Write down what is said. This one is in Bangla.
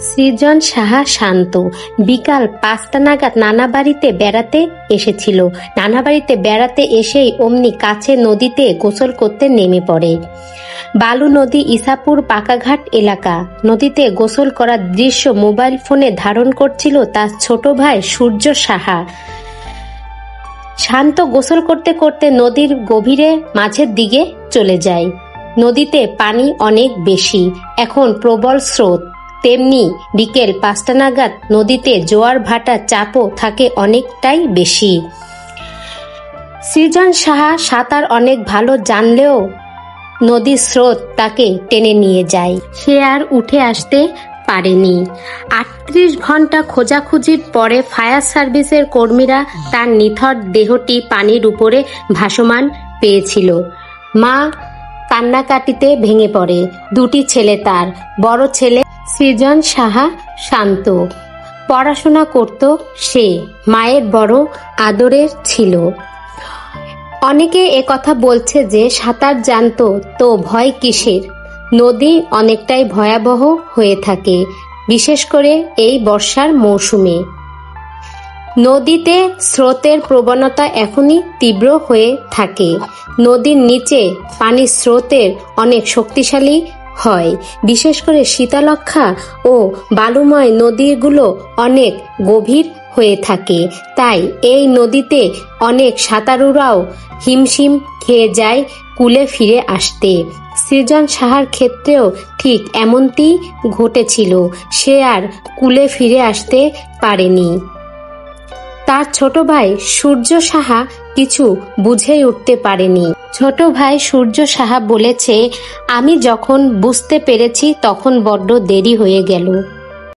সৃজন সাহা শান্ত বিকাল 5টা নাগাদ নানা বাড়িতে বেড়াতে এসেছিল। নানা বাড়িতে বেড়াতে এসেই অমনি কাছে নদীতে গোসল করতে নেমে পড়ে। বালু নদী, ইসাপুর পাকাঘাট এলাকা। নদীতে গোসল করার দৃশ্য মোবাইল ফোনে ধারণ করছিল তার ছোট ভাই সূর্য সাহা। শান্ত গোসল করতে করতে নদীর গভীরে মাঝের দিকে চলে যায়। নদীতে পানি অনেক বেশি, এখন প্রবল স্রোত। তেমনি বিকেল 5টা নাগাদ নদীতে জোয়ার ভাটার চাপও থাকে অনেকটাই বেশি। সৃজন সাহা সাঁতার অনেক ভালো জানলেও নদীর স্রোত তাকে টেনে নিয়ে যায়। সে আর উঠে আসতে পারেনি। 38 ঘন্টা খোঁজাখুঁজির পরে ফায়ার সার্ভিসের কর্মীরা তার নিথর দেহটি পানির উপরে ভাসমান পেয়েছিল। মা কান্নাকাটিতে ভেঙে পড়ে। 2টি ছেলে তার। বড় ছেলে সৃজন সাহা শান্ত, পড়াশোনা করত সে, মায়ের বড় আদরের ছিল। অনেকে একথা বলছে যে সাঁতার জানতো তো ভয় কিসের। নদী অনেকটাই ভয়াবহ হয়ে থাকে, বিশেষ করে এই বর্ষার মৌসুমে। নদীতে স্রোতের প্রবণতা এখনই তীব্র হয়ে থাকে। নদীর নিচে পানির স্রোতের অনেক শক্তিশালী হয়, বিশেষ করে শীতলক্ষ্যা ও বালুময় নদীগুলো অনেক গভীর হয়ে থাকে। তাই এই নদীতে অনেক সাঁতারুরাও হিমশিম খেয়ে যায় কূলে ফিরে আসতে। সৃজন সাহার ক্ষেত্রেও ঠিক এমনটি ঘটেছিল। সে আর কূলে ফিরে আসতে পারেনি। তার ছোট ভাই সূর্য সাহা কিছু বুঝে উঠতে পারেনি। ছোট ভাই সূর্য সাহা বলেছে, আমি যখন বুঝতে পেরেছি তখন বড্ড দেরি হয়ে গেল।